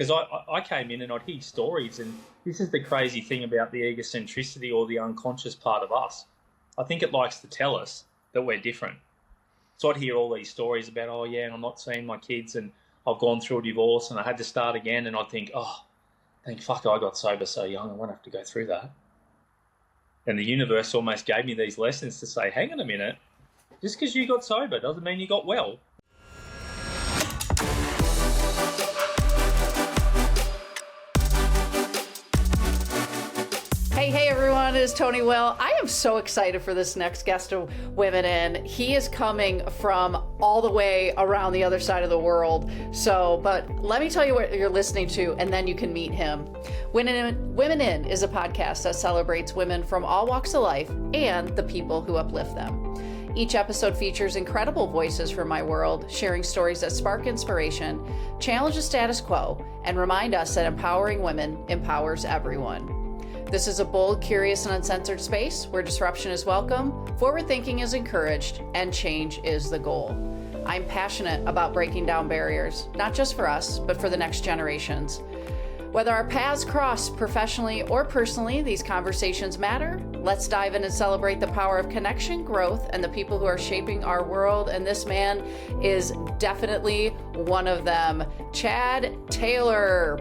Because I came in and I'd hear stories, and this is the crazy thing about the egocentricity or the unconscious part of us. I think it likes to tell us that we're different. So I'd hear all these stories about, oh, yeah, I'm not seeing my kids and I've gone through a divorce and I had to start again. And I'd think, oh, thank fuck I got sober so young. I won't have to go through that. And the universe almost gave me these lessons to say, hang on a minute, just because you got sober doesn't mean you got well. Hey everyone, it is Tony Will. I am so excited for this next guest of Women In. He is coming from all the way around the other side of the world. But let me tell you what you're listening to, and then you can meet him. Women In is a podcast that celebrates women from all walks of life and the people who uplift them. Each episode features incredible voices from my world, sharing stories that spark inspiration, challenge the status quo, and remind us that empowering women empowers everyone. This is a bold, curious, and uncensored space where disruption is welcome, forward thinking is encouraged, and change is the goal. I'm passionate about breaking down barriers, not just for us, but for the next generations. Whether our paths cross professionally or personally, these conversations matter. Let's dive in and celebrate the power of connection, growth, and the people who are shaping our world. And this man is definitely one of them. Chad Taylor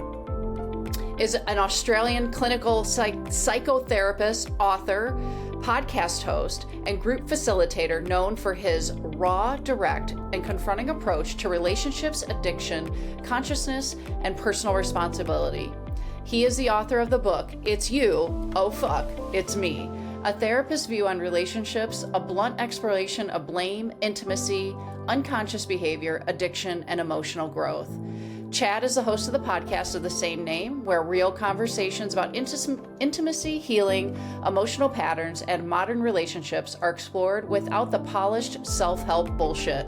is an Australian clinical psychotherapist, author, podcast host, and group facilitator known for his raw, direct, and confronting approach to relationships, addiction, consciousness, and personal responsibility. He is the author of the book, It's You, Oh Fuck, It's Me, a therapist's view on relationships, a blunt exploration of blame, intimacy, unconscious behavior, addiction, and emotional growth. Chad is the host of the podcast of the same name, where real conversations about intimacy, healing, emotional patterns, and modern relationships are explored without the polished self-help bullshit.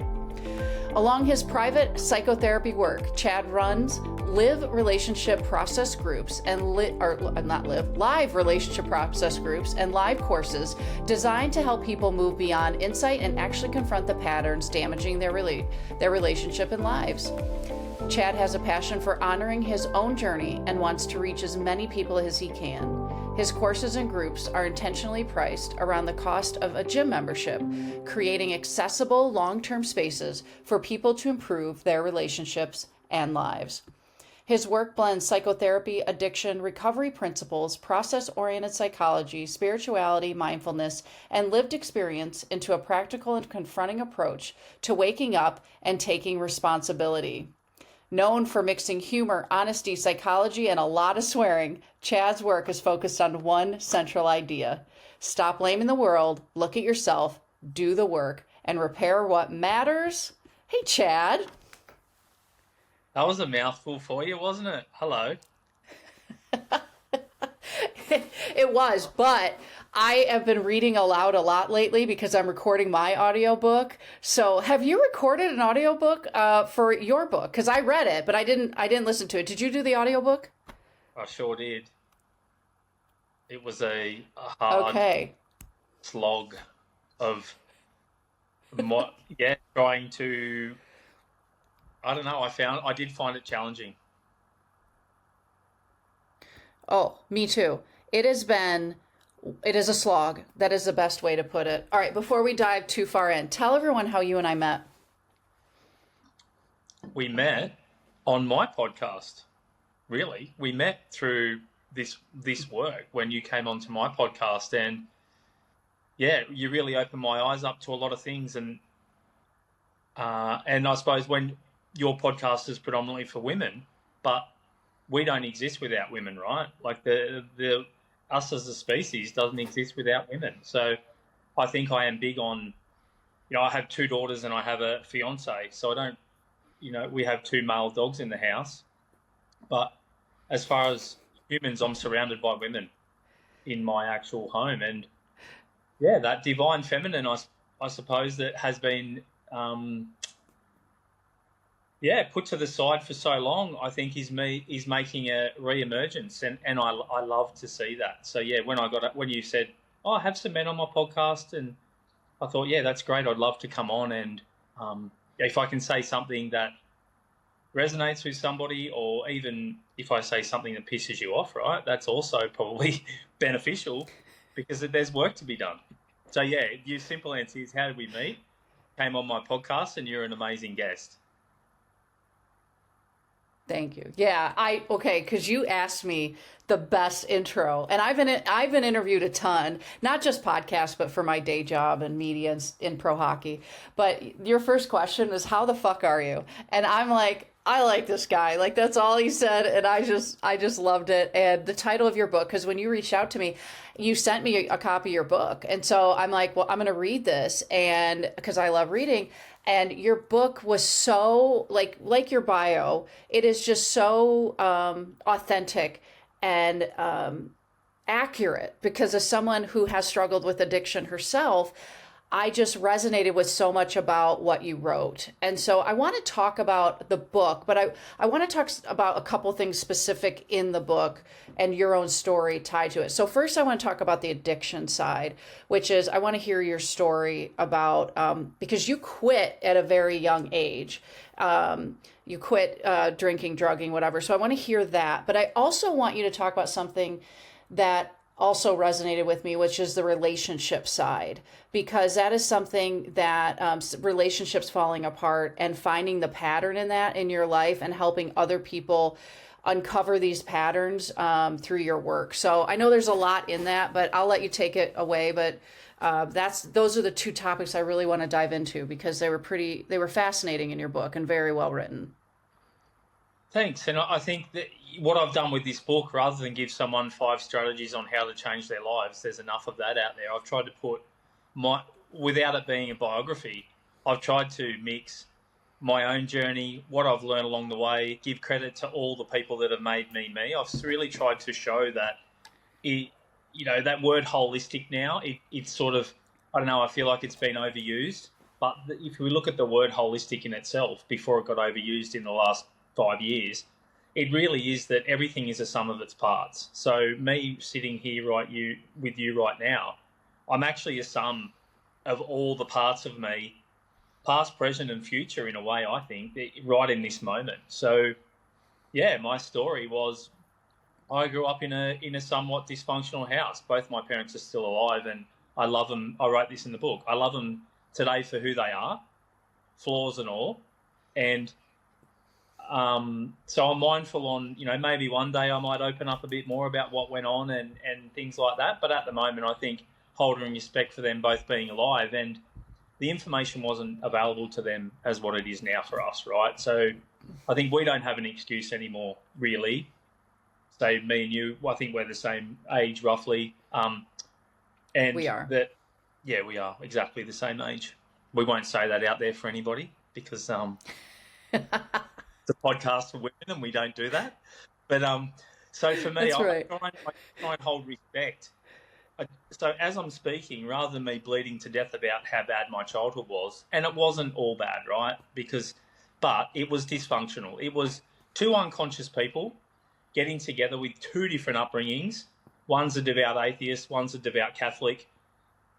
Along his private psychotherapy work, Chad runs live relationship process groups and live relationship process groups and live courses designed to help people move beyond insight and actually confront the patterns damaging their relationship and lives. Chad has a passion for honoring his own journey and wants to reach as many people as he can. His courses and groups are intentionally priced around the cost of a gym membership, creating accessible long-term spaces for people to improve their relationships and lives. His work blends psychotherapy, addiction, recovery principles, process-oriented psychology, spirituality, mindfulness, and lived experience into a practical and confronting approach to waking up and taking responsibility. Known for mixing humor, honesty, psychology, and a lot of swearing, Chad's work is focused on one central idea. Stop blaming the world, look at yourself, do the work, and repair what matters. Hey, Chad. That was a mouthful for you, wasn't it? Hello. It was, but I have been reading aloud a lot lately because I'm recording my audiobook. So have you recorded an audiobook for your book? Because I read it, but I didn't listen to it. Did you do the audiobook? I sure did. It was a hard slog of trying to, I don't know, I did find it challenging. Oh, me too. It is a slog. That is the best way to put it. All right, before we dive too far in, tell everyone how you and I met. We met on my podcast. Really, we met through this work when you came onto my podcast, and yeah, you really opened my eyes up to a lot of things, and I suppose when your podcast is predominantly for women, but we don't exist without women, right? Like the us as a species doesn't exist without women. So I think I am big on, I have 2 daughters and I have a fiance. So I don't, we have 2 male dogs in the house. But as far as humans, I'm surrounded by women in my actual home. And yeah, that divine feminine, I suppose, that has been, put to the side for so long, I think is making a re-emergence, and I love to see that. So yeah, when you said, I have some men on my podcast, and I thought, yeah, that's great. I'd love to come on, and if I can say something that resonates with somebody, or even if I say something that pisses you off, right, that's also probably beneficial because there's work to be done. So, yeah, your simple answer is, how did we meet? Came on my podcast, and you're an amazing guest. Thank you. Yeah, okay, because you asked me the best intro, and I've been interviewed a ton, not just podcasts, but for my day job and media and in pro hockey. But your first question was, "How the fuck are you?" And I'm like, I like this guy. Like, that's all he said, and I just loved it. And the title of your book, because when you reached out to me, you sent me a copy of your book, and so I'm like, well, I'm going to read this, and because I love reading. And your book was so like your bio, it is just so authentic and accurate, because as someone who has struggled with addiction herself, I just resonated with so much about what you wrote. And so I want to talk about the book, but I want to talk about a couple things specific in the book and your own story tied to it. So first, I want to talk about the addiction side, which is, I want to hear your story about, because you quit at a very young age. You quit drinking, drugging, whatever. So I want to hear that. But I also want you to talk about something that also resonated with me, which is the relationship side, because that is something that relationships falling apart and finding the pattern in that in your life and helping other people uncover these patterns through your work. So I know there's a lot in that, but I'll let you take it away. But those are the two topics I really want to dive into, because they were fascinating in your book and very well written. Thanks. And I think that what I've done with this book, rather than give someone 5 strategies on how to change their lives, there's enough of that out there. I've tried to put without it being a biography, I've tried to mix my own journey, what I've learned along the way, give credit to all the people that have made me me. I've really tried to show that that word holistic now, it's sort of, I don't know, I feel like it's been overused. But if we look at the word holistic in itself, before it got overused in the last 5 years, it really is that everything is a sum of its parts. So me sitting here with you right now, I'm actually a sum of all the parts of me, past, present, and future, in a way, I think, right in this moment. So, yeah, my story was, I grew up in a somewhat dysfunctional house. Both my parents are still alive, and I love them. I wrote this in the book. I love them today for who they are, flaws and all. And so I'm mindful on, maybe one day I might open up a bit more about what went on and things like that. But at the moment, I think holding respect for them both being alive, and the information wasn't available to them as what it is now for us, right? So I think we don't have an excuse anymore, really. So me and you, I think we're the same age roughly. And we are. Yeah, we are exactly the same age. We won't say that out there for anybody, because it's a podcast for women and we don't do that. But so for me, I try and hold respect. So as I'm speaking, rather than me bleeding to death about how bad my childhood was, and it wasn't all bad, right? But it was dysfunctional. It was 2 unconscious people getting together with 2 different upbringings. One's a devout atheist, one's a devout Catholic.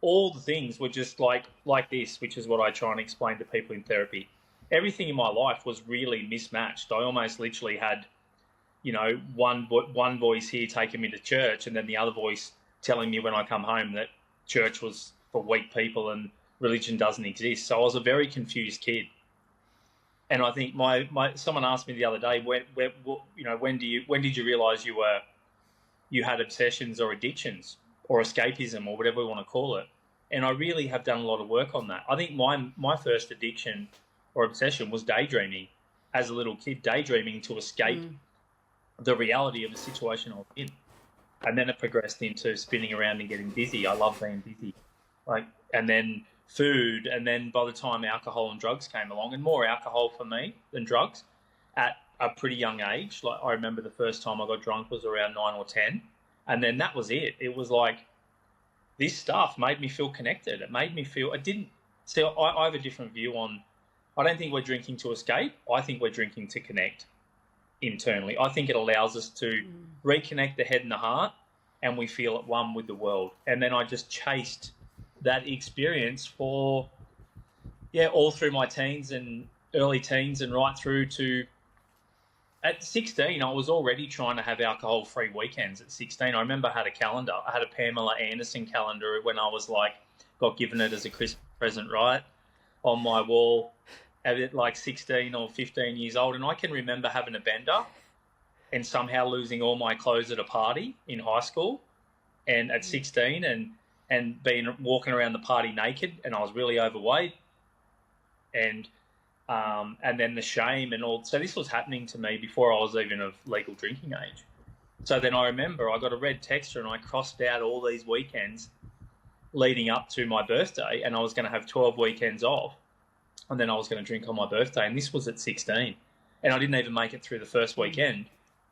All the things were just like this, which is what I try and explain to people in therapy. Everything in my life was really mismatched. I almost literally had, one voice here taking me to church, and then the other voice telling me when I come home that church was for weak people and religion doesn't exist. So I was a very confused kid. And I think someone asked me the other day, when did you realise you had obsessions or addictions or escapism or whatever we want to call it? And I really have done a lot of work on that. I think my first addiction or obsession was daydreaming as a little kid, daydreaming to escape the reality of the situation I was in. And then it progressed into spinning around and getting dizzy. I love being dizzy. And then food, and then by the time alcohol and drugs came along, and more alcohol for me than drugs, at a pretty young age. Like, I remember the first time I got drunk was around 9 or 10, and then that was it. It was like, this stuff made me feel connected. It made me feel, I have a different view on, I don't think we're drinking to escape. I think we're drinking to connect internally. I think it allows us to reconnect the head and the heart, and we feel at one with the world. And then I just chased that experience for, all through my teens and early teens and right through to At 16, I was already trying to have alcohol-free weekends at 16. I remember I had a calendar. I had a Pamela Anderson calendar when I was like, got given it as a Christmas present, right, on my wall at like 16 or 15 years old. And I can remember having a bender and somehow losing all my clothes at a party in high school and at 16 and walking around the party naked, and I was really overweight. And then the shame and all. So this was happening to me before I was even of legal drinking age. So then I remember I got a red texter and I crossed out all these weekends leading up to my birthday, and I was going to have 12 weekends off, and then I was going to drink on my birthday. And this was at 16, and I didn't even make it through the first weekend.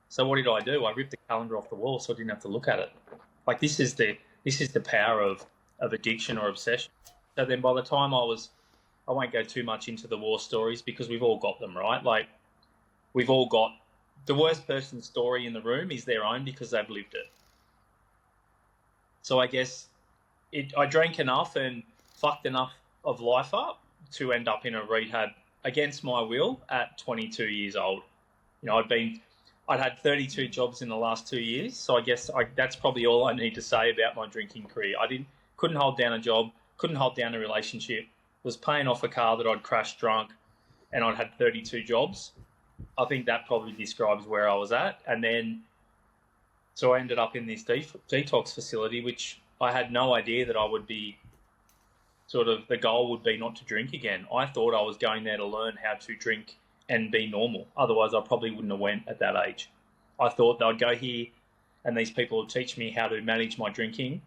So what did I do? I ripped the calendar off the wall so I didn't have to look at it. Like, this is the power of addiction or obsession. So then by the time I won't go too much into the war stories because we've all got them, right? Like, we've all got the worst person's story in the room is their own because they've lived it. So I guess I drank enough and fucked enough of life up to end up in a rehab against my will at 22 years old. You know, I'd had 32 jobs in the last 2 years, so I guess that's probably all I need to say about my drinking career. Couldn't hold down a job, couldn't hold down a relationship, was paying off a car that I'd crashed drunk, and I'd had 32 jobs. I think that probably describes where I was at. And then, so I ended up in this detox facility, which I had no idea that I would be the goal would be not to drink again. I thought I was going there to learn how to drink and be normal. Otherwise, I probably wouldn't have went at that age. I thought that I'd go here and these people would teach me how to manage my drinking,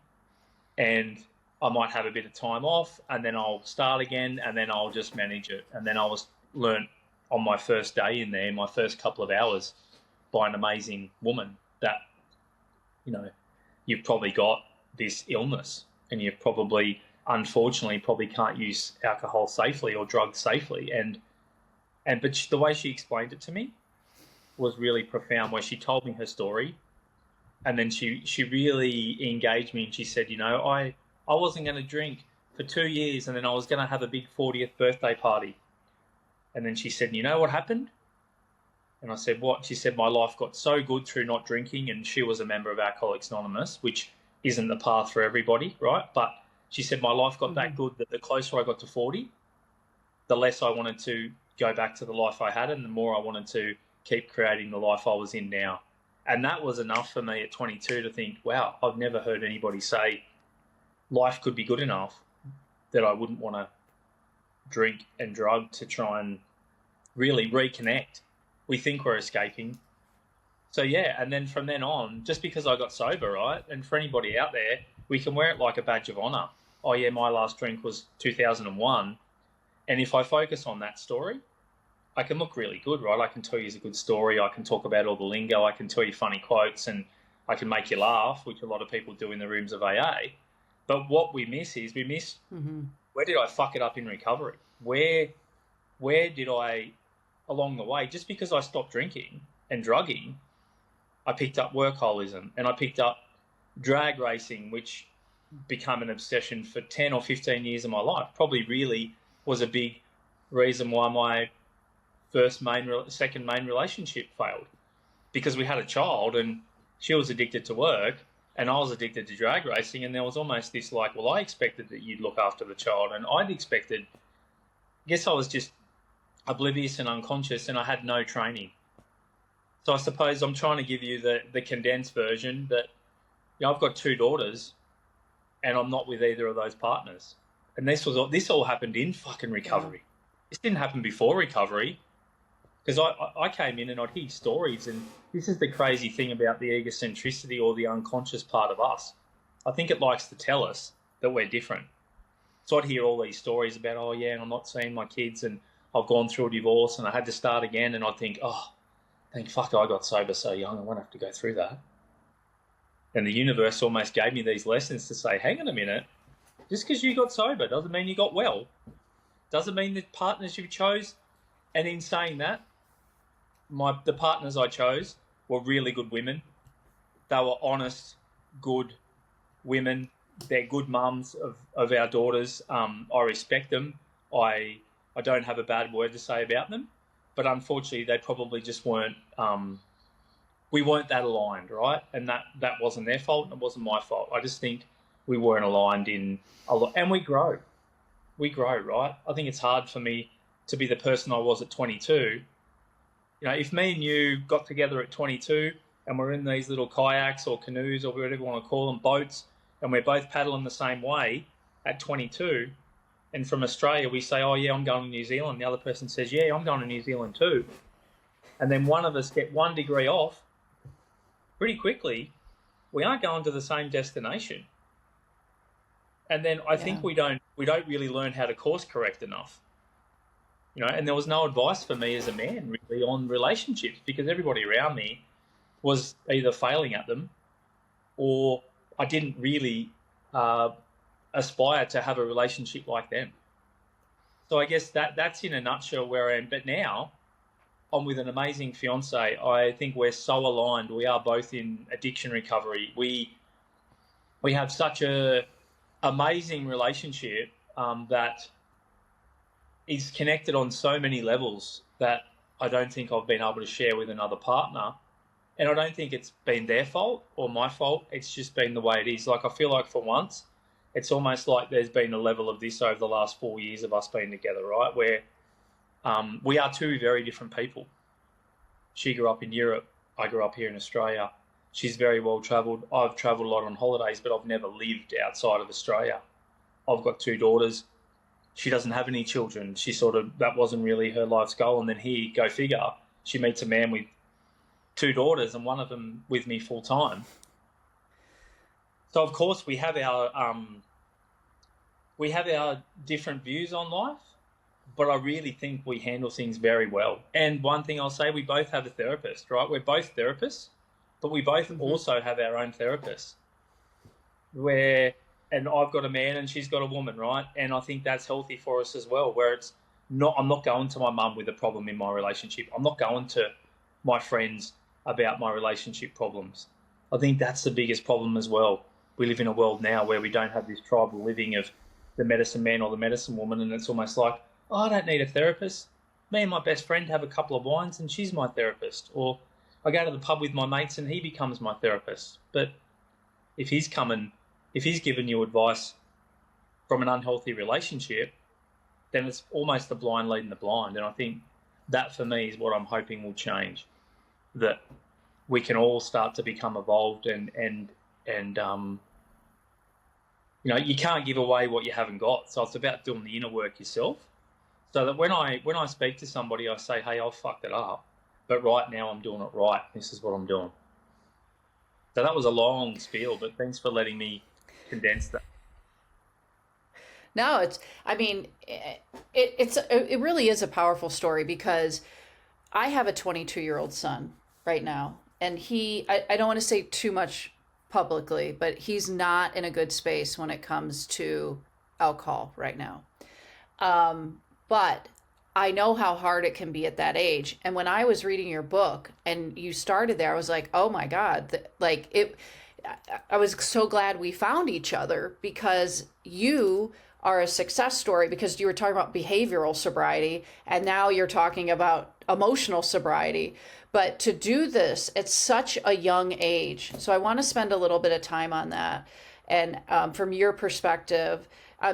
and I might have a bit of time off, and then I'll start again, and then I'll just manage it. And then I was learnt on my first day in there, my first couple of hours, by an amazing woman that, you know, you've probably got this illness and you've probably, unfortunately, probably can't use alcohol safely or drugs safely. But the way she explained it to me was really profound, where she told me her story, and then she really engaged me, and she said, you know, I wasn't going to drink for 2 years, and then I was going to have a big 40th birthday party. And then she said, you know what happened? And I said, what? She said, my life got so good through not drinking, and she was a member of Alcoholics Anonymous, which isn't the path for everybody, right? But she said, my life got that good that the closer I got to 40, the less I wanted to go back to the life I had, and the more I wanted to keep creating the life I was in now. And that was enough for me at 22 to think, wow, I've never heard anybody say life could be good enough that I wouldn't want to drink and drug to try and really reconnect. We think we're escaping. So yeah, and then from then on, just because I got sober, right, and for anybody out there, we can wear it like a badge of honour. Oh yeah, my last drink was 2001, and if I focus on that story, I can look really good, right? I can tell you it's a good story, I can talk about all the lingo, I can tell you funny quotes, and I can make you laugh, which a lot of people do in the rooms of AA. But what we miss is where did I fuck it up in recovery? Where did I, along the way, just because I stopped drinking and drugging, I picked up workaholism, and I picked up drag racing, which became an obsession for 10 or 15 years of my life. Probably really was a big reason why my second main relationship failed, because we had a child and she was addicted to work and I was addicted to drag racing, and there was almost this like, well, I expected that you'd look after the child, and I guess I was just oblivious and unconscious, and I had no training. So I suppose I'm trying to give you the condensed version that, you know, I've got 2 daughters and I'm not with either of those partners. And this all happened in fucking recovery. This didn't happen before recovery, because I came in and I'd hear stories, and this is the crazy thing about the egocentricity or the unconscious part of us. I think it likes to tell us that we're different. So I'd hear all these stories about, oh yeah, and I'm not seeing my kids, and I've gone through a divorce and I had to start again, and I'd think, oh, thank fuck I got sober so young, I won't have to go through that. And the universe almost gave me these lessons to say, hang on a minute, just because you got sober doesn't mean you got well. Doesn't mean the partners you chose. And in saying that, the partners I chose were really good women. They were honest, good women. They're good mums of our daughters. I respect them. I don't have a bad word to say about them. But unfortunately, they probably just weren't we weren't that aligned, right? And that wasn't their fault and it wasn't my fault. I just think we weren't aligned in a lot, and we grow, right? I think it's hard for me to be the person I was at 22. You know, if me and you got together at 22 and we're in these little kayaks or canoes or whatever you want to call them, boats, and we're both paddling the same way at 22, and from Australia we say, oh yeah, I'm going to New Zealand. The other person says, yeah, I'm going to New Zealand too. And then one of us get 1 degree off, pretty quickly, we aren't going to the same destination. And then I think we don't really learn how to course correct enough. You know, and there was no advice for me as a man really on relationships because everybody around me was either failing at them or I didn't really aspire to have a relationship like them. So I guess that's in a nutshell where I am. But now I'm with an amazing fiance. I think we're so aligned. We are both in addiction recovery. We have such a amazing relationship that is connected on so many levels that I don't think I've been able to share with another partner. And I don't think it's been their fault or my fault. It's just been the way it is. Like I feel like for once, it's almost like there's been a level of this over the last 4 years of us being together, right? Where we are two very different people. She grew up in Europe. I grew up here in Australia. She's very well travelled. I've travelled a lot on holidays, but I've never lived outside of Australia. I've got 2 daughters. She doesn't have any children. That wasn't really her life's goal. And then here, go figure, she meets a man with 2 daughters and one of them with me full time. So of course we have our different views on life, but I really think we handle things very well. And one thing I'll say, we both have a therapist, right? We're both therapists, but we both also have our own therapists. And I've got a man and she's got a woman, right? And I think that's healthy for us as well, where I'm not going to my mum with a problem in my relationship. I'm not going to my friends about my relationship problems. I think that's the biggest problem as well. We live in a world now where we don't have this tribal living of the medicine man or the medicine woman, and it's almost like, oh, I don't need a therapist. Me and my best friend have a couple of wines and she's my therapist. Or I go to the pub with my mates and he becomes my therapist. But if he's given you advice from an unhealthy relationship, then it's almost the blind leading the blind. And I think that for me is what I'm hoping will change, that we can all start to become evolved and you know, you can't give away what you haven't got. So it's about doing the inner work yourself. So that when I speak to somebody, I say, hey, I've fucked it up, but right now I'm doing it right. This is what I'm doing. So that was a long spiel, but thanks for letting me condense that. No, it really is a powerful story because I have a 22-year-old son right now, and I don't want to say too much publicly, but he's not in a good space when it comes to alcohol right now. But I know how hard it can be at that age. And when I was reading your book and you started there, I was like, oh my God, I was so glad we found each other because you are a success story, because you were talking about behavioral sobriety and now you're talking about emotional sobriety. But to do this at such a young age, so I want to spend a little bit of time on that. And from your perspective,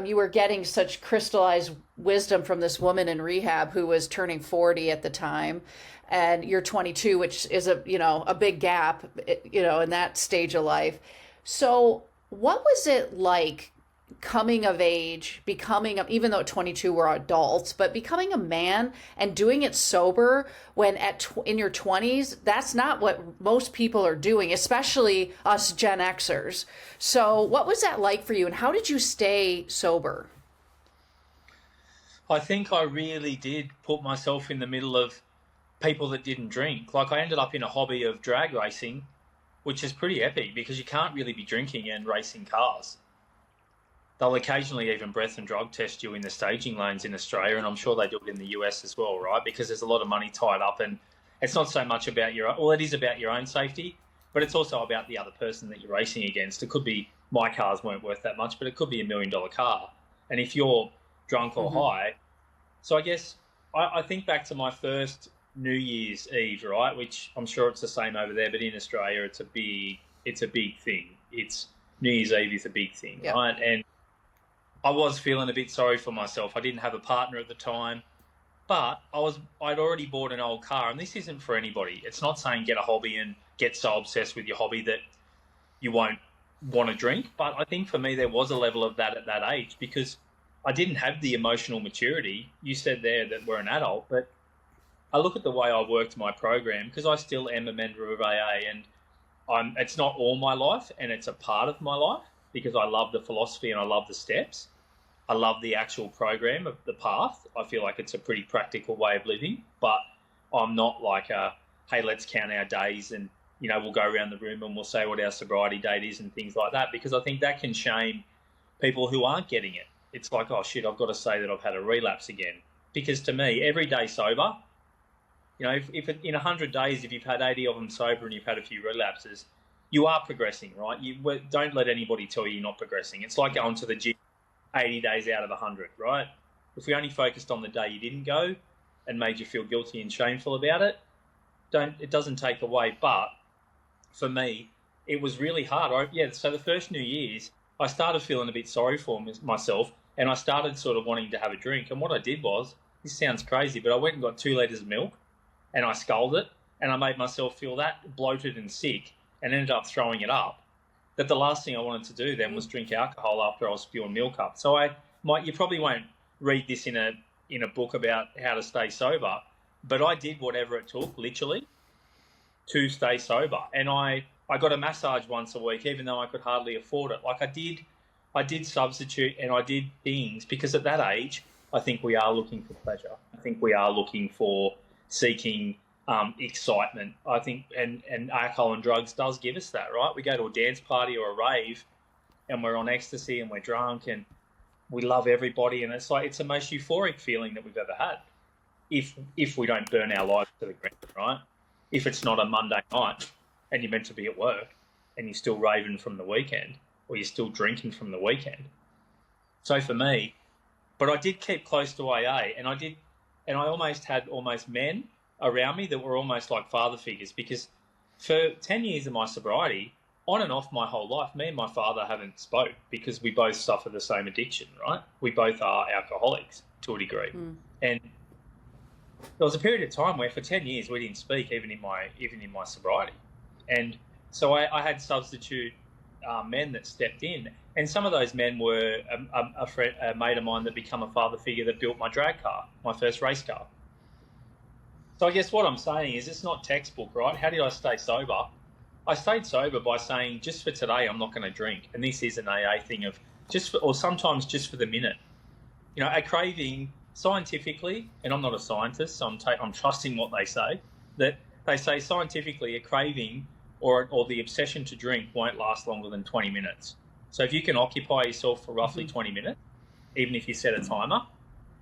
you were getting such crystallized wisdom from this woman in rehab who was turning 40 at the time, and you're 22, which is a big gap, in that stage of life. So what was it like coming of age, even though at 22 we're adults, but becoming a man and doing it sober when in your 20s, that's not what most people are doing, especially us Gen Xers. So what was that like for you, and how did you stay sober? I think I really did put myself in the middle of people that didn't drink. Like I ended up in a hobby of drag racing, which is pretty epic because you can't really be drinking and racing cars. They'll occasionally even breath and drug test you in the staging lanes in Australia, and I'm sure they do it in the US as well, right? Because there's a lot of money tied up, and it's not so much about it is about your own safety, but it's also about the other person that you're racing against. It could be my cars weren't worth that much, but it could be $1 million car. And if you're drunk or high, so I guess I think back to my first New Year's Eve, right? Which I'm sure it's the same over there, but in Australia, it's a big thing. It's New Year's Eve is a big thing, Yep. right? And I was feeling a bit sorry for myself. I didn't have a partner at the time, but I'd already bought an old car, and this isn't for anybody. It's not saying get a hobby and get so obsessed with your hobby that you won't want to drink. But I think for me, there was a level of that at that age because I didn't have the emotional maturity. You said there that we're an adult, but I look at the way I worked my program because I still am a member of AA, and it's not all my life, and it's a part of my life because I love the philosophy and I love the steps. I love the actual program of the path. I feel like it's a pretty practical way of living, but I'm not like hey, let's count our days and, we'll go around the room and we'll say what our sobriety date is and things like that, because I think that can shame people who aren't getting it. It's like, oh shit, I've got to say that I've had a relapse again. Because to me, every day sober, if in 100 days, if you've had 80 of them sober and you've had a few relapses, you are progressing, right? Don't let anybody tell you you're not progressing. It's like going to the gym 80 days out of 100, right? If we only focused on the day you didn't go and made you feel guilty and shameful about it, it doesn't take away. But for me, it was really hard. So the first New Year's, I started feeling a bit sorry for myself, and I started sort of wanting to have a drink. And what I did was, this sounds crazy, but I went and got 2 litres of milk, and I sculled it, and I made myself feel that bloated and sick, and ended up throwing it up. That the last thing I wanted to do then was drink alcohol after I was spewing milk up. So you probably won't read this in a book about how to stay sober, but I did whatever it took, literally, to stay sober. And I got a massage once a week, even though I could hardly afford it. Like I did substitute and I did things because at that age, I think we are looking for pleasure. I think we are looking for seeking excitement. I think, and alcohol and drugs does give us that, right? We go to a dance party or a rave and we're on ecstasy and we're drunk and we love everybody, and it's the most euphoric feeling that we've ever had. If we don't burn our lives to the ground, right? If it's not a Monday night and you're meant to be at work and you're still raving from the weekend or you're still drinking from the weekend. So for me, but I did keep close to AA, and I almost had men around me that were almost like father figures, because for 10 years of my sobriety, on and off my whole life, me and my father haven't spoke because we both suffer the same addiction, right? We both are alcoholics to a degree. And there was a period of time where for 10 years we didn't speak, even in my sobriety. And so I had substitute men that stepped in, and some of those men were a mate of mine that became a father figure that built my drag car, my first race car. So I guess what I'm saying is it's not textbook, right? How did I stay sober? I stayed sober by saying, just for today, I'm not going to drink. And this is an AA thing of or sometimes just for the minute. A craving scientifically, and I'm not a scientist, so I'm trusting what they say, that they say scientifically a craving or the obsession to drink won't last longer than 20 minutes. So if you can occupy yourself for roughly 20 minutes, even if you set a timer,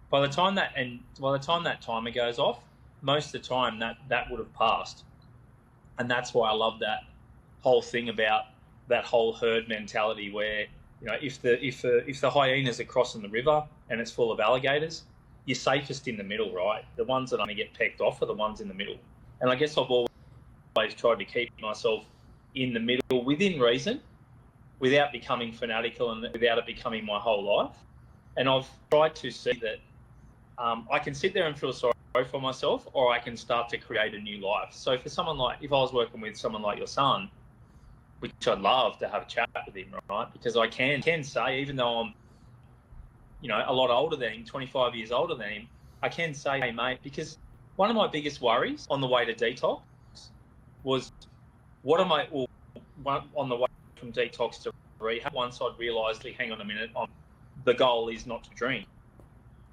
by the time that timer goes off, most of the time that would have passed. And that's why I love that whole thing about that whole herd mentality where, if the hyenas are crossing the river and it's full of alligators, you're safest in the middle, right? The ones that are going to get pecked off are the ones in the middle. And I guess I've always tried to keep myself in the middle within reason, without becoming fanatical and without it becoming my whole life. And I've tried to see that I can sit there and feel sorry for myself, or I can start to create a new life. So for someone like, if I was working with someone like your son, which I'd love to have a chat with him, right? Because I can say, even though I'm, a lot older than him, 25 years older than him, I can say, hey, mate, because one of my biggest worries on the way to detox was, on the way from detox to rehab, once I'd realised, hang on a minute, the goal is not to drink.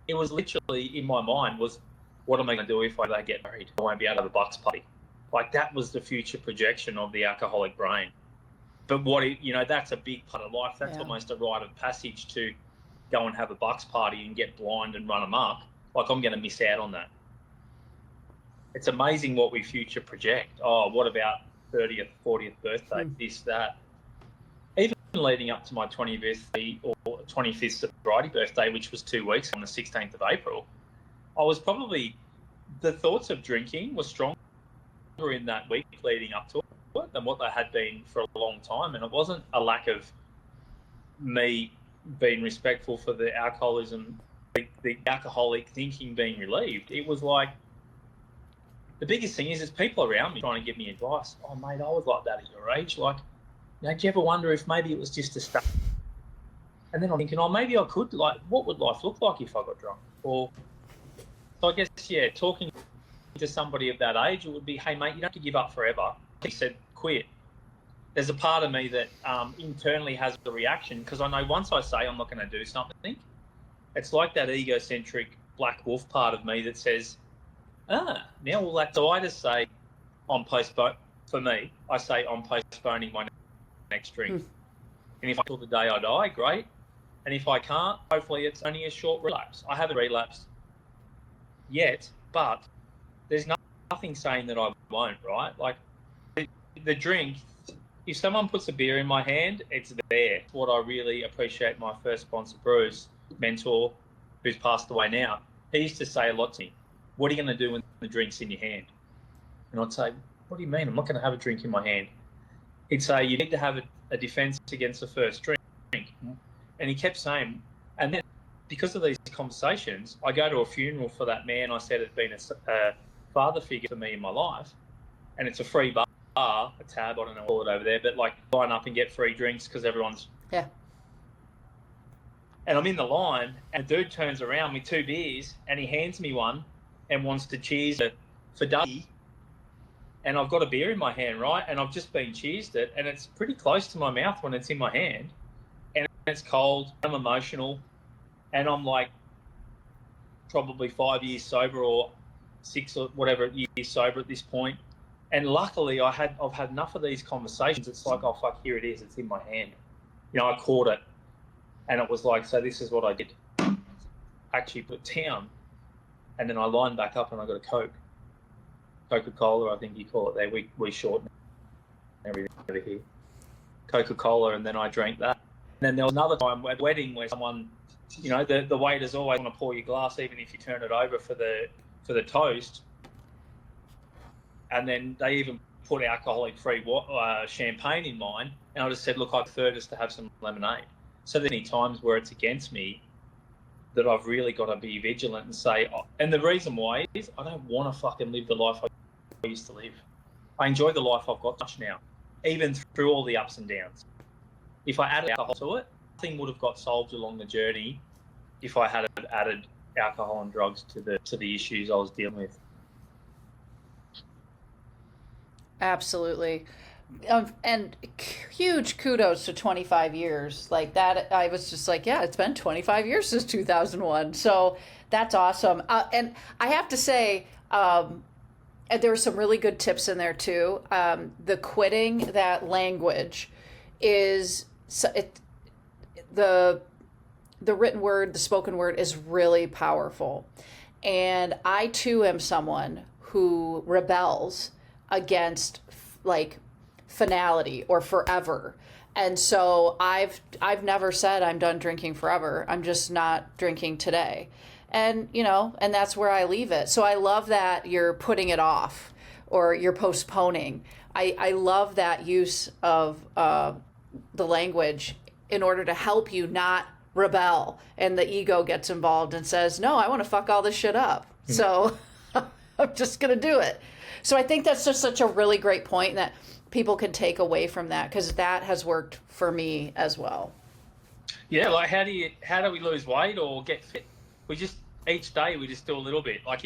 It was literally in my mind was, what am I going to do if I get married? I won't be able to have a bucks party. Like that was the future projection of the alcoholic brain. But that's a big part of life. That's almost a rite of passage to go and have a bucks party and get blind and run amok. Like I'm going to miss out on that. It's amazing what we future project. Oh, what about 30th, 40th birthday, this, that. Even leading up to my 25th or 25th sobriety birthday, which was 2 weeks on the 16th of April, I was probably the thoughts of drinking were stronger in that week leading up to it than what they had been for a long time. And it wasn't a lack of me being respectful for the alcoholism, the alcoholic thinking being relieved. It was like, the biggest thing is people around me trying to give me advice. Oh, mate, I was like that at your age. Like, do you ever wonder if maybe it was just a start? And then I'm thinking, oh, maybe I could, like, what would life look like if I got drunk? Or, so I guess, yeah, talking to somebody of that age, it would be, hey, mate, you don't have to give up forever. He said, quit. There's a part of me that internally has a reaction, because I know once I say I'm not going to do something, it's like that egocentric black wolf part of me that says, now we'll that. So I just say, for me, I say I'm postponing my next drink. And if I till the day I die, great. And if I can't, hopefully it's only a short relapse. I haven't relapsed yet, but there's nothing saying that I won't, right? Like, the drink, if someone puts a beer in my hand, it's there. What I really appreciate, my first sponsor, Bruce, mentor, who's passed away now, he used to say a lot to me, what are you going to do when the drink's in your hand? And I'd say, what do you mean? I'm not going to have a drink in my hand. He'd say, you need to have a defence against the first drink. And he kept saying, and then because of these conversations, I go to a funeral for that man I said had been a father figure for me in my life, and it's a free bar, a tab, I don't know what it over there, but like line up and get free drinks because everyone's... Yeah. And I'm in the line, and the dude turns around with 2 beers, and he hands me one and wants to cheers for Dougie. And I've got a beer in my hand, right? And I've just been cheersed it, and it's pretty close to my mouth when it's in my hand. And it's cold, I'm emotional, and I'm like probably 5 years sober or 6 or whatever years sober at this point. And luckily I've had enough of these conversations. It's like, oh, fuck, here it is. It's in my hand. You know, I caught it. And it was like, so this is what I did. Actually put down. And then I lined back up and I got a Coke. Coca-Cola, I think you call it there. We shorten everything over here. Coca-Cola, and then I drank that. And then there was another time at a wedding where someone, you know, the waiters always want to pour your glass even if you turn it over for the toast. And then they even put alcoholic-free champagne in mine. And I just said, look, I prefer just to have some lemonade. So there's many times where it's against me that I've really got to be vigilant and say, oh, and the reason why is I don't want to fucking live the life I used to live. I enjoy the life I've got much now, even through all the ups and downs. If I added alcohol to it, nothing would have got solved along the journey if I had added alcohol and drugs to the issues I was dealing with. Absolutely. And huge kudos to 25 years like that. I was just like, yeah, it's been 25 years since 2001. So that's awesome. And I have to say, there were some really good tips in there too. The quitting that language is the written word, the spoken word is really powerful. And I too am someone who rebels against like finality or forever. And so I've never said I'm done drinking forever. I'm just not drinking today. And, you know, and that's where I leave it. So I love that you're putting it off or you're postponing. I love that use of the language in order to help you not rebel and the ego gets involved and says, no, I want to fuck all this shit up. So I'm just going to do it. So I think that's just such a really great point that people can take away from that, because that has worked for me as well. Yeah, like how do we lose weight or get fit? Each day we just do a little bit. Like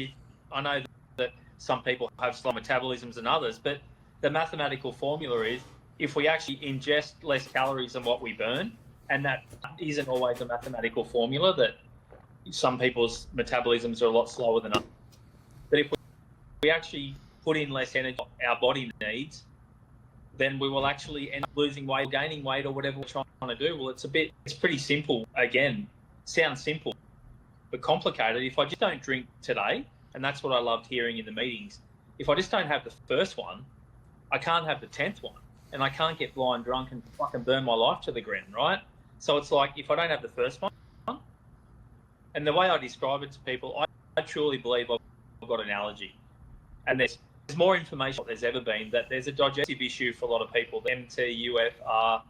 I know that some people have slow metabolisms than others, but the mathematical formula is if we actually ingest less calories than what we burn, and that isn't always a mathematical formula, that some people's metabolisms are a lot slower than others. But if we actually put in less energy our body needs, then we will actually end up losing weight or gaining weight or whatever we're trying to do. Well, it's pretty simple. Again, sounds simple, but complicated. If I just don't drink today, and that's what I loved hearing in the meetings, if I just don't have the first one, I can't have the 10th one, and I can't get blind drunk and fucking burn my life to the ground, right? So it's like, if I don't have the first one, and the way I describe it to people, I truly believe I've got an allergy. And there's more information than there's ever been that there's a digestive issue for a lot of people, the MTUFR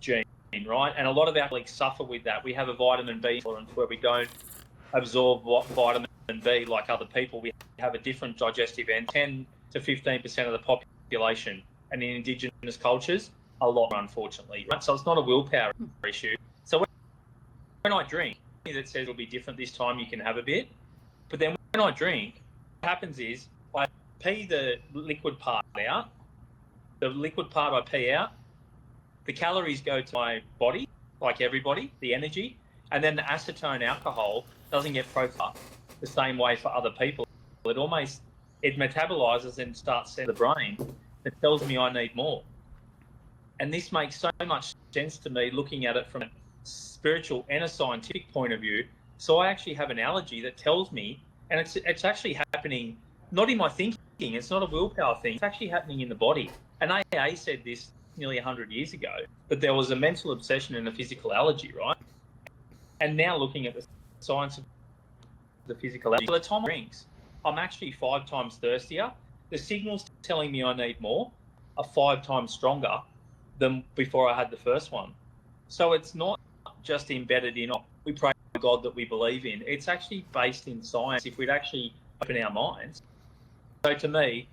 gene, right? And a lot of our colleagues suffer with that. We have a vitamin B intolerance where we don't absorb vitamin B like other people. We have a different digestive end. 10 to 15% of the population, and in indigenous cultures, a lot, unfortunately. Right? So it's not a willpower issue. So when I drink, that says it'll be different this time, you can have a bit. But then when I drink, what happens is I pee the liquid part out. The liquid part I pee out. The calories go to my body, like everybody, the energy, and then the acetone alcohol doesn't get processed the same way for other people. It metabolizes and starts sending the brain that tells me I need more. And this makes so much sense to me looking at it from a spiritual and a scientific point of view. So I actually have an allergy that tells me, and it's actually happening not in my thinking, it's not a willpower thing, it's actually happening in the body. And AA said this nearly 100 years ago, but there was a mental obsession and a physical allergy, right? And now looking at the science of the physical allergy, by the time it drinks, I'm actually 5 times thirstier. The signals telling me I need more are 5 times stronger than before I had the first one. So it's not just embedded in, we pray to God that we believe in. It's actually based in science if we'd actually open our minds. So to me,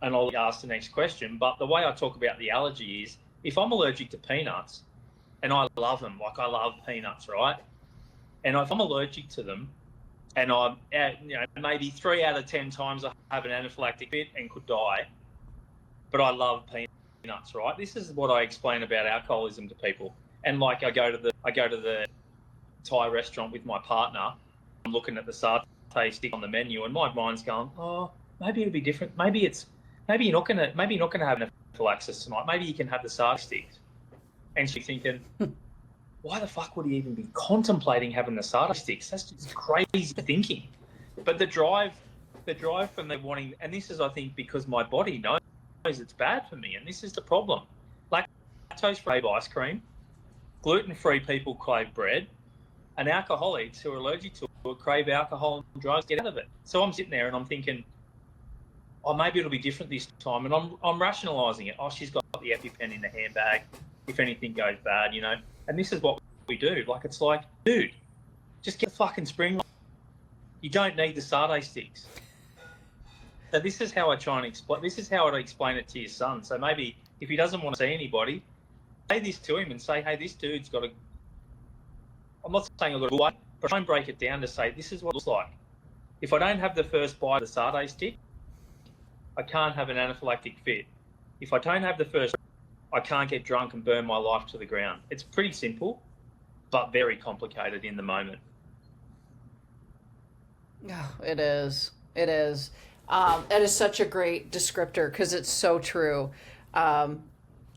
and I'll ask the next question, but the way I talk about the allergy is, if I'm allergic to peanuts, and I love them, like I love peanuts, right? And if I'm allergic to them, and I'm, maybe 3 out of 10 times I have an anaphylactic fit and could die, but I love peanuts, right? This is what I explain about alcoholism to people. And like I go to the Thai restaurant with my partner, I'm looking at the satay stick on the menu, and my mind's going, oh, maybe it'll be different. Maybe you're not gonna have anaphylaxis tonight. Maybe you can have the satay sticks. And she's thinking, why the fuck would he even be contemplating having the satay sticks? That's just crazy thinking. But the drive from them wanting, and this is, I think, because my body knows it's bad for me, and this is the problem. Lactose-free ice cream, gluten-free people crave bread, and alcoholics who are allergic to it crave alcohol and drugs, get out of it. So I'm sitting there and I'm thinking, oh, maybe it'll be different this time, and I'm rationalising it. Oh, she's got the EpiPen in the handbag if anything goes bad, you know. And this is what we do. Like, it's like, dude, just get the fucking spring. You don't need the satay sticks. So this is how I try and explain. This is how I'd explain it to your son. So maybe if he doesn't want to see anybody, say this to him and say, hey, this dude's got a. I'm not saying I've got a good one, but try and break it down to say this is what it looks like. If I don't have the first bite of the satay stick, I can't have an anaphylactic fit. If I don't have the first, I can't get drunk and burn my life to the ground. It's pretty simple, but very complicated in the moment. Oh, it is. It is. That is such a great descriptor because it's so true.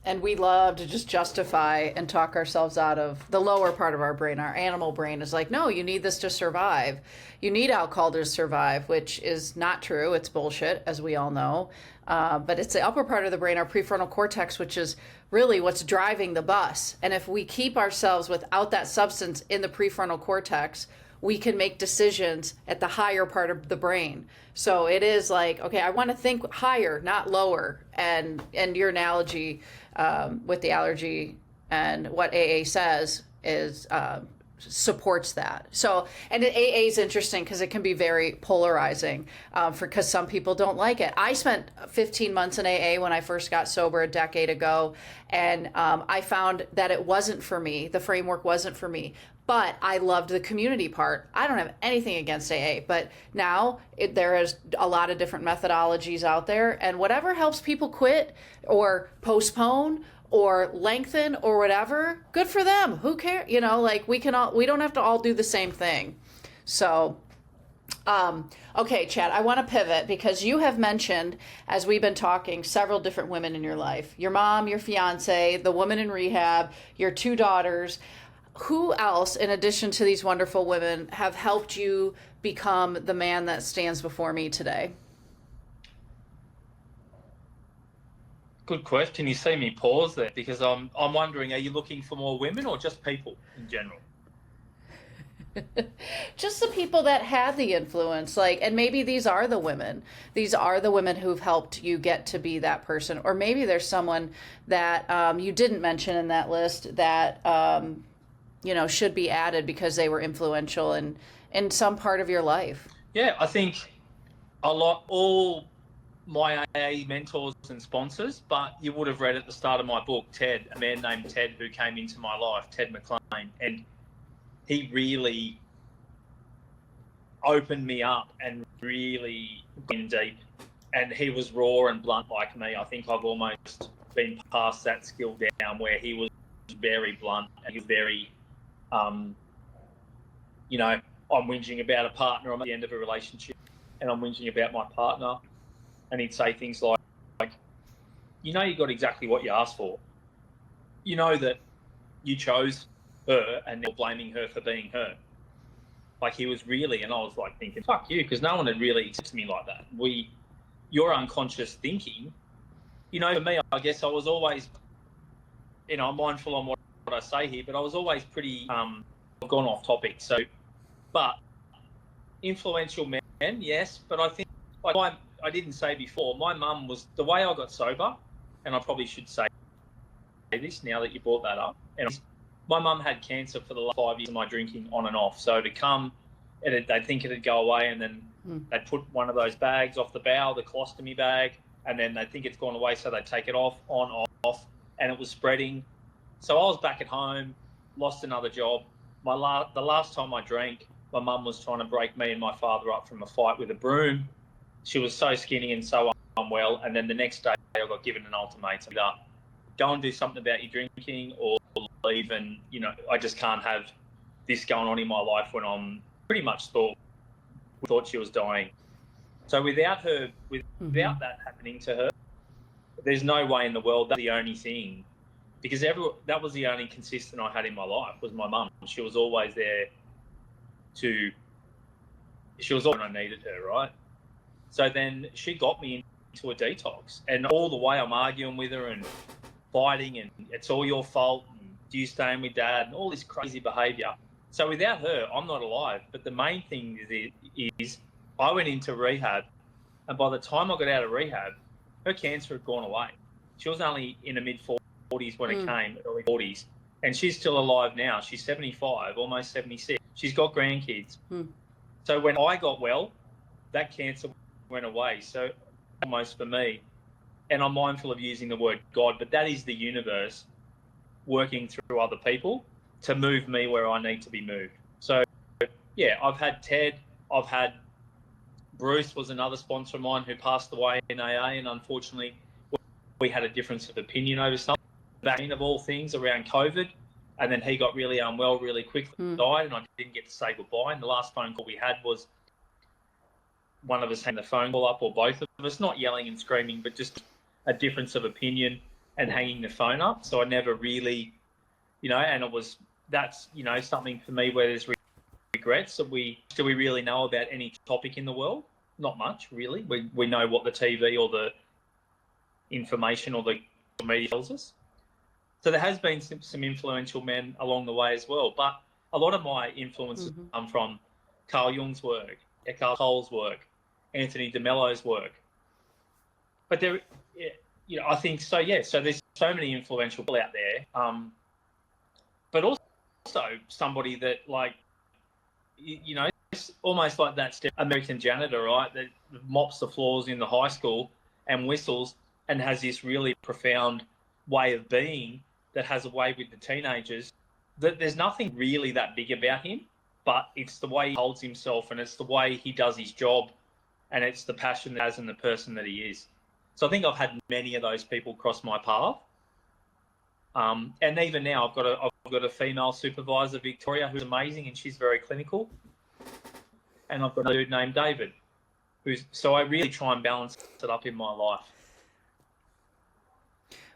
And we love to just justify and talk ourselves out of the lower part of our brain. Our animal brain is like, no, you need this to survive. You need alcohol to survive, which is not true. It's bullshit, as we all know. But it's the upper part of the brain, our prefrontal cortex, which is really what's driving the bus. And if we keep ourselves without that substance in the prefrontal cortex, we can make decisions at the higher part of the brain. So it is like, okay, I want to think higher, not lower. And your analogy with the allergy and what AA says is supports that. So, and AA is interesting because it can be very polarizing because some people don't like it. I spent 15 months in AA when I first got sober a decade ago, and I found that it wasn't for me. The framework wasn't for me. But I loved the community part. I don't have anything against AA, but now there is a lot of different methodologies out there, and whatever helps people quit or postpone or lengthen or whatever, good for them. Who cares? You know, like we don't have to all do the same thing. So, okay, Chad, I want to pivot because you have mentioned, as we've been talking, several different women in your life. Your mom, your fiance, the woman in rehab, your 2 daughters. Who else, in addition to these wonderful women, have helped you become the man that stands before me today? Good question. You see me pause there because I'm wondering, are you looking for more women or just people in general? Just the people that had the influence, like, and maybe these are the women. These are the women who've helped you get to be that person. Or maybe there's someone that you didn't mention in that list that, should be added because they were influential in some part of your life. Yeah, I think all my AA mentors and sponsors, but you would have read at the start of my book, Ted, a man named Ted who came into my life, Ted McLean, and he really opened me up and really been deep. And he was raw and blunt like me. I think I've almost been past that skill down where he was very blunt and he was very, I'm whinging about a partner. I'm at the end of a relationship and I'm whinging about my partner. And he'd say things like, you got exactly what you asked for. You know that you chose her and you're blaming her for being her. Like he was really, and I was like thinking, fuck you, because no one had really accepted me like that. Your unconscious thinking, for me, I guess I was always, I'm mindful on what I say here, but I was always pretty, I've gone off topic. So, but influential men, yes, but I think, I didn't say before, my mum was, the way I got sober, and I probably should say this now that you brought that up, and my mum had cancer for the last 5 years of my drinking on and off. So to come, they'd think it'd go away, and then they'd put one of those bags off the bow, the colostomy bag, and then they'd think it's gone away, so they'd take it off, off, and it was spreading. So I was back at home, lost another job. The last time I drank, my mum was trying to break me and my father up from a fight with a broom. She was so skinny and so unwell, and then the next day I got given an ultimatum: go and do something about your drinking or leave, and I just can't have this going on in my life when I'm pretty much thought she was dying. So without that happening to her, there's no way in the world that's the only thing, because that was the only consistent I had in my life was my mum. She was always there she was always when I needed her, right? So then she got me into a detox, and all the way I'm arguing with her and fighting, and it's all your fault, and do you stay in with dad, and all this crazy behaviour. So without her, I'm not alive. But the main thing is I went into rehab, and by the time I got out of rehab, her cancer had gone away. She was only in her mid-40s when it came, early 40s, and she's still alive now. She's 75, almost 76. She's got grandkids. So when I got well, that cancer went away. So almost for me, and I'm mindful of using the word God, but that is the universe working through other people to move me where I need to be moved. So, yeah, I've had Ted, I've had Bruce was another sponsor of mine who passed away in AA, and unfortunately we had a difference of opinion over something, vaccine of all things, around COVID, and then he got really unwell really quickly, died, and I didn't get to say goodbye. And the last phone call we had was one of us hanging the phone call up, or both of us, not yelling and screaming, but just a difference of opinion and hanging the phone up. So I never really, and that's something for me where there's regrets. Do we really know about any topic in the world? Not much, really. We know what the TV or the information or the media tells us. So there has been some influential men along the way as well. But a lot of my influences come from Carl Jung's work, Eckhart Tolle's work, Anthony DeMello's work. But I think so. Yeah. So there's so many influential people out there. But also somebody that, like, it's almost like that American janitor, right? That mops the floors in the high school and whistles and has this really profound way of being that has a way with the teenagers. That there's nothing really that big about him, but it's the way he holds himself, and it's the way he does his job, and it's the passion that he has and the person that he is. So I think I've had many of those people cross my path. And even now, I've got a female supervisor, Victoria, who's amazing, and she's very clinical. And I've got a dude named David, so I really try and balance it up in my life.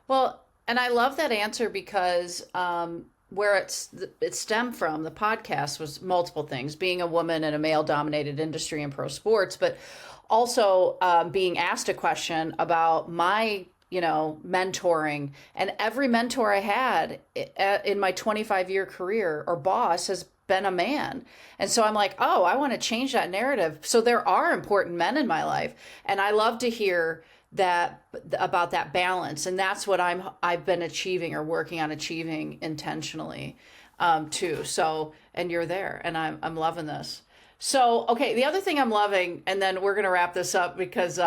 Well, and I love that answer because where it stemmed from, the podcast, was multiple things: being a woman in a male-dominated industry in pro sports, but also being asked a question about my mentoring. And every mentor I had in my 25-year career, or boss, has been a man. And so I'm like, oh, I want to change that narrative. So there are important men in my life. And I love to hear that about that balance. And that's what I've been achieving or working on achieving intentionally too. So, and you're there, and I'm loving this. So, okay, the other thing I'm loving, and then we're gonna wrap this up because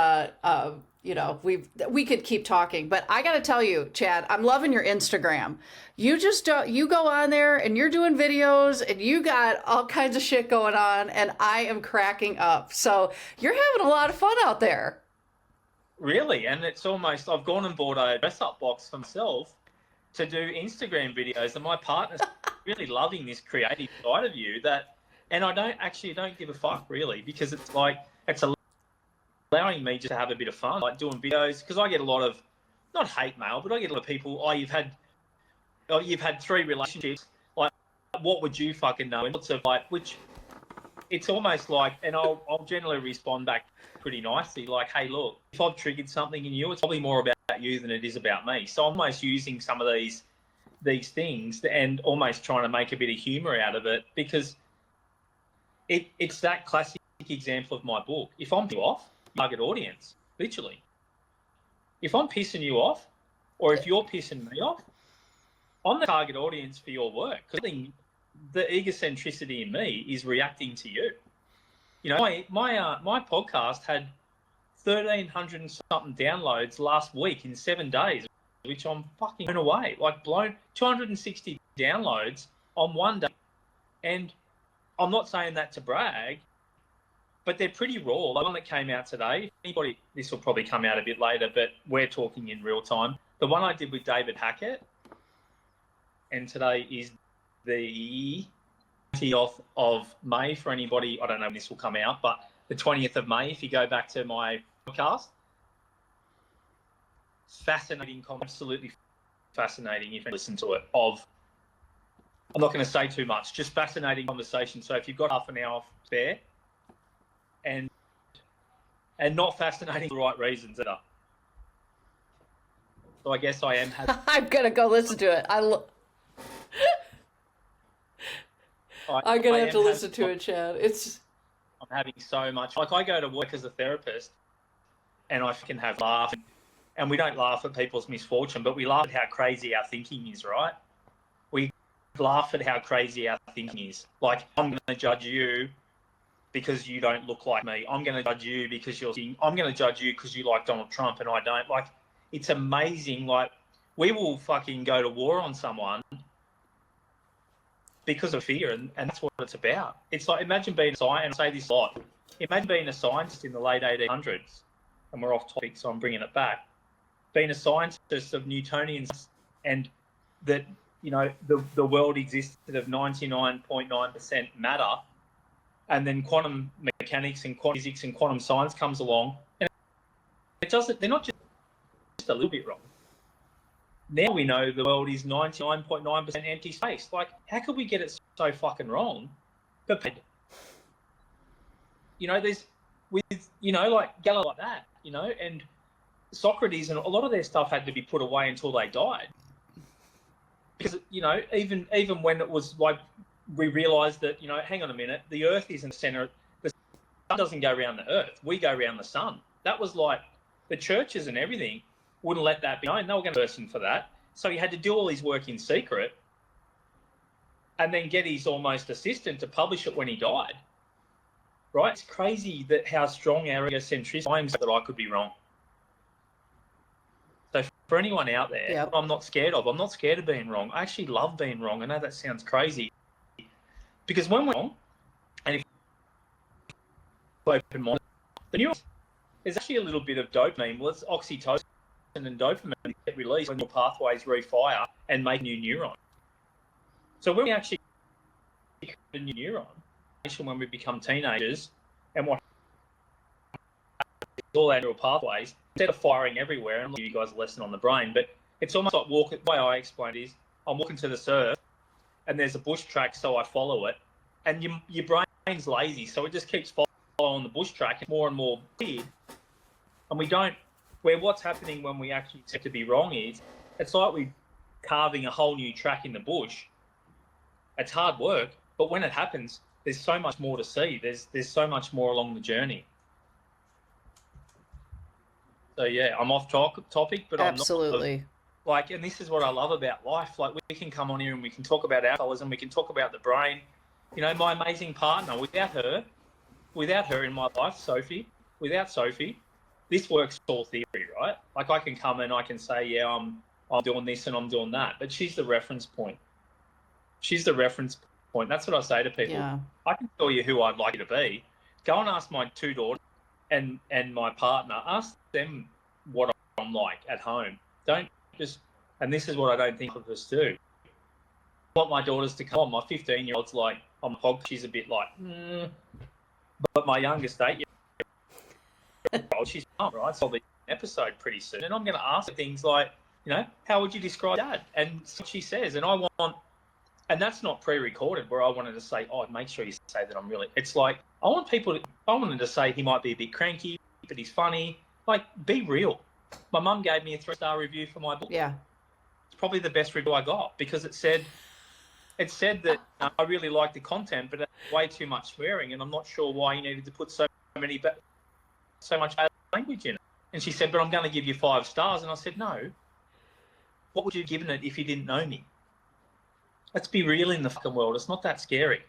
we could keep talking, but I gotta tell you, Chad, I'm loving your Instagram. You just don't, you go on there and you're doing videos and you got all kinds of shit going on, and I am cracking up. So you're having a lot of fun out there. Really, and it's almost, I've gone and bought a dress-up box for myself to do Instagram videos, and my partner's really loving this creative side of you and I don't give a fuck really, because it's like, it's allowing me just to have a bit of fun, like doing videos, because I get a lot of, not hate mail, but I get a lot of people, you've had 3 relationships, like, what would you fucking know? And lots of like, which it's almost like, and I'll generally respond back pretty nicely, like, hey, look, if I've triggered something in you, it's probably more about you than it is about me. So I'm almost using some of these things and almost trying to make a bit of humor out of it, because it's that classic example of my book. If I'm you off, target audience, literally. If I'm pissing you off, or if you're pissing me off, I'm the target audience for your work, because the egocentricity in me is reacting to you. You know, my podcast had 1,300 and something downloads last week in 7 days, which I'm fucking blown away. Like, blown, 260 downloads on one day. And I'm not saying that to brag, but they're pretty raw. Like, one that came out today, anybody, this will probably come out a bit later, but we're talking in real time. The one I did with David Hackett, and today is the 20th of May for anybody. I don't know when this will come out, but the 20th of May, if you go back to my podcast. Fascinating, absolutely fascinating if you listen to it. I'm not going to say too much, just fascinating conversation. So if you've got half an hour spare, and not fascinating for the right reasons either. So I guess I am I'm going to go listen to it. I'm going to have to listen to it, Chad. I'm having so much, like, I go to work as a therapist and I can have laugh, and we don't laugh at people's misfortune, but we laugh at how crazy our thinking is, right? We laugh at how crazy our thinking is. Like, I'm going to judge you because you don't look like me. I'm going to judge you because I'm going to judge you because you like Donald Trump and I don't. Like, it's amazing. Like, we will fucking go to war on someone because of fear, and that's what it's about. It's like, imagine being a scientist, and I say this a lot, imagine being a scientist in the late 1800s, and we're off topic, so I'm bringing it back, being a scientist of Newtonians, and that, you know, the world existed of 99.9% matter, and then quantum mechanics and quantum physics and quantum science comes along, and they're not just a little bit wrong. Now we know the world is 99.9% empty space. Like, how could we get it so fucking wrong? But, you know, there's, with, you know, like Galileo, like that, you know, and Socrates, and a lot of their stuff had to be put away until they died. Because, you know, even when it was like, we realised that, you know, hang on a minute, the Earth isn't the centre, the sun doesn't go around the Earth, we go around the sun. That was like, the churches and everything wouldn't let that be known. They were going to person for that. So he had to do all his work in secret and then get his almost assistant to publish it when he died. Right? It's crazy that how strong our egocentricity is, that I could be wrong. So for anyone out there, yep. I'm not scared of being wrong. I actually love being wrong. I know that sounds crazy. Because when we're wrong, and if we're open-minded, there's actually a little bit of dopamine. Well, it's oxytocin and dopamine get released when your pathways refire and make new neuron. So when we actually create a new neuron, when we become teenagers, and what all our neural pathways, instead of firing everywhere, and I'll give you guys a lesson on the brain, but it's almost like walking. The way I explain it is, I'm walking to the surf, and there's a bush track, so I follow it, and your brain's lazy, so it just keeps following the bush track, and more weird. And we don't, where what's happening when we actually accept to be wrong is, it's like we're carving a whole new track in the bush. It's hard work, But when it happens, there's so much more to see. There's so much more along the journey. So yeah, I'm off topic, but Absolutely. I'm not. Like, and this is what I love about life. Like, we can come on here and we can talk about alcoholism, we can talk about the brain. You know, my amazing partner, without her in my life, Sophie, without Sophie, this works all theory, right? Like, I can come and I can say, yeah, I'm doing this and I'm doing that, but she's the reference point. She's the reference point. That's what I say to people. Yeah. I can tell you who I'd like you to be. Go and ask my two daughters and my partner. Ask them what I'm like at home. Don't just, and this is what I don't think of us do. I want my daughters to come on. My 15-year-old's like, I'm hog. She's a bit like, but my youngest 8-year-old, she's right. So I'll be an episode pretty soon, and I'm going to ask her things like, you know, how would you describe Dad? And she says, and I want, and that's not pre-recorded where I wanted to say, oh, make sure you say that I'm really. It's like I wanted to say he might be a bit cranky, but he's funny. Like, be real. My mum gave me a 3-star review for my book. Yeah. It's probably the best review I got because it said that I really liked the content, but way too much swearing, and I'm not sure why you needed to put so much bad language in it. And she said, but I'm going to give you 5 stars. And I said, no. What would you have given it if you didn't know me? Let's be real in the fucking world. It's not that scary.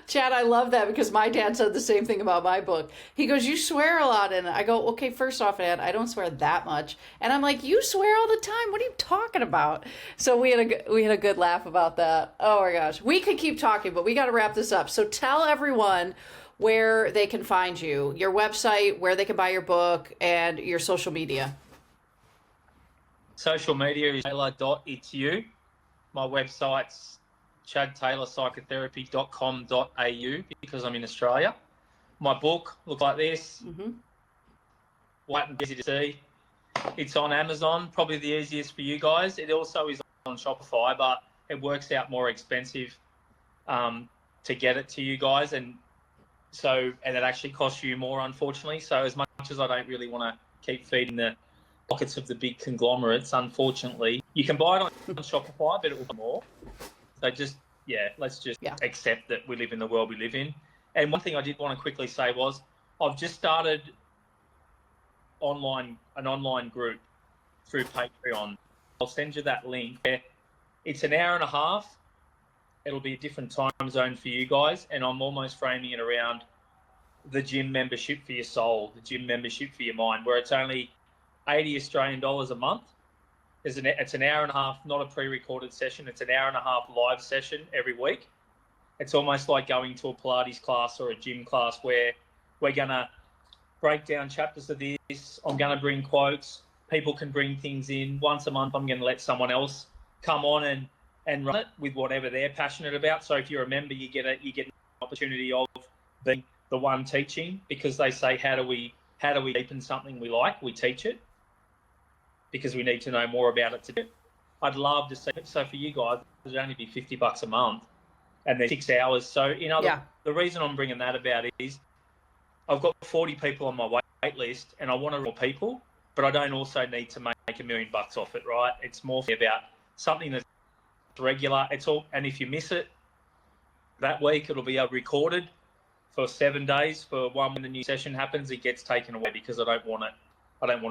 Chad, I love that because my dad said the same thing about my book. He goes, you swear a lot. And I go, okay, first off, Dad, I don't swear that much. And I'm like, you swear all the time. What are you talking about? So we had a good laugh about that. Oh my gosh. We could keep talking, but we got to wrap this up. So tell everyone where they can find you, your website, where they can buy your book, and your social media. Social media is taylor.itsyou. My website's chadtaylorpsychotherapy.com.au because I'm in Australia. My book looks like this. White and easy to see. It's on Amazon, probably the easiest for you guys. It also is on Shopify, but it works out more expensive to get it to you guys, and it actually costs you more, unfortunately. So as much as I don't really want to keep feeding the pockets of the big conglomerates, unfortunately, you can buy it on Shopify, but it will be more. So let's just accept that we live in the world we live in. And one thing I did want to quickly say was I've just started an online group through Patreon. I'll send you that link. It's an hour and a half. It'll be a different time zone for you guys, and I'm almost framing it around the gym membership for your soul, the gym membership for your mind, where it's only 80 Australian dollars a month. It's an hour and a half, not a pre-recorded session. It's an hour and a half live session every week. It's almost like going to a Pilates class or a gym class where we're going to break down chapters of this. I'm going to bring quotes. People can bring things in. Once a month, I'm going to let someone else come on and run it with whatever they're passionate about. So if you're a member, you get an opportunity of being the one teaching, because they say, how do we deepen something we like? We teach it, because we need to know more about it to do it. I'd love to see it. So for you guys, it'd only be $50 a month, and there's 6 hours. So the reason I'm bringing that about is I've got 40 people on my wait list, and I want more people, but I don't also need to make $1 million off it, right? It's more about something that's regular. It's all, and if you miss it that week, it'll be recorded for 7 days. For one, when the new session happens, it gets taken away, because I don't want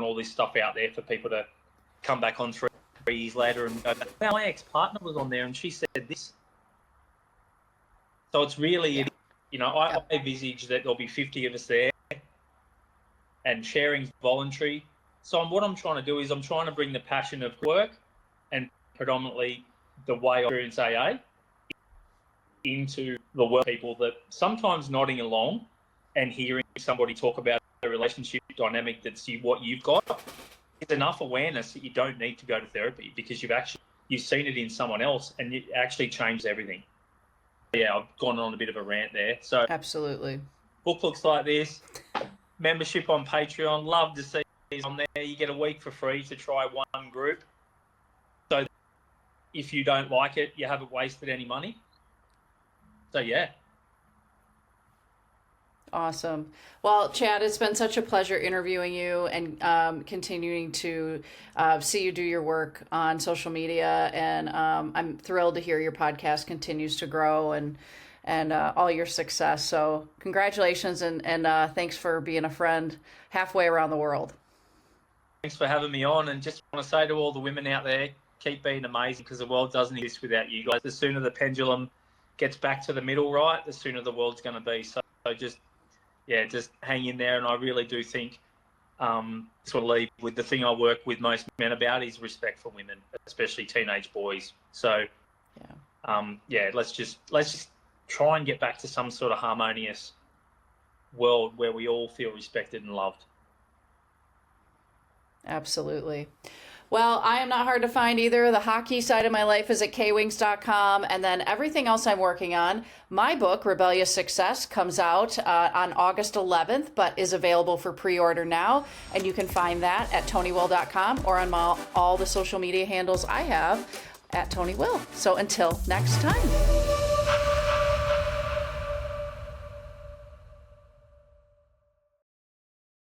all this stuff out there for people to come back on 3 years later and go, my ex-partner was on there and she said this. So it's really, I envisage that there'll be 50 of us there, and sharing's voluntary. So what I'm trying to do is I'm trying to bring the passion of work and predominantly the way I experience AA into the world of people, that sometimes nodding along and hearing somebody talk about a relationship dynamic that's what you've got is enough awareness that you don't need to go to therapy, because you've seen it in someone else, and it actually changes everything. Yeah, I've gone on a bit of a rant there. So absolutely. Book looks like this. Membership on Patreon. Love to see these on there. You get a week for free to try one group. So if you don't like it, you haven't wasted any money. So yeah. Awesome. Well, Chad, it's been such a pleasure interviewing you and continuing to see you do your work on social media. And I'm thrilled to hear your podcast continues to grow and all your success. So congratulations and thanks for being a friend halfway around the world. Thanks for having me on. And just want to say to all the women out there, keep being amazing, because the world doesn't exist without you guys. The sooner the pendulum gets back to the middle, right, the sooner the world's going to be. So just hang in there. And I really do think sort of leave with the thing I work with most men about is respect for women, especially teenage boys. So let's just try and get back to some sort of harmonious world where we all feel respected and loved. Absolutely. Well, I am not hard to find either. The hockey side of my life is at kwings.com, and then everything else I'm working on. My book, Rebellious Success, comes out on August 11th, but is available for pre-order now, and you can find that at tonywill.com or on all the social media handles I have at Tony Will. So until next time.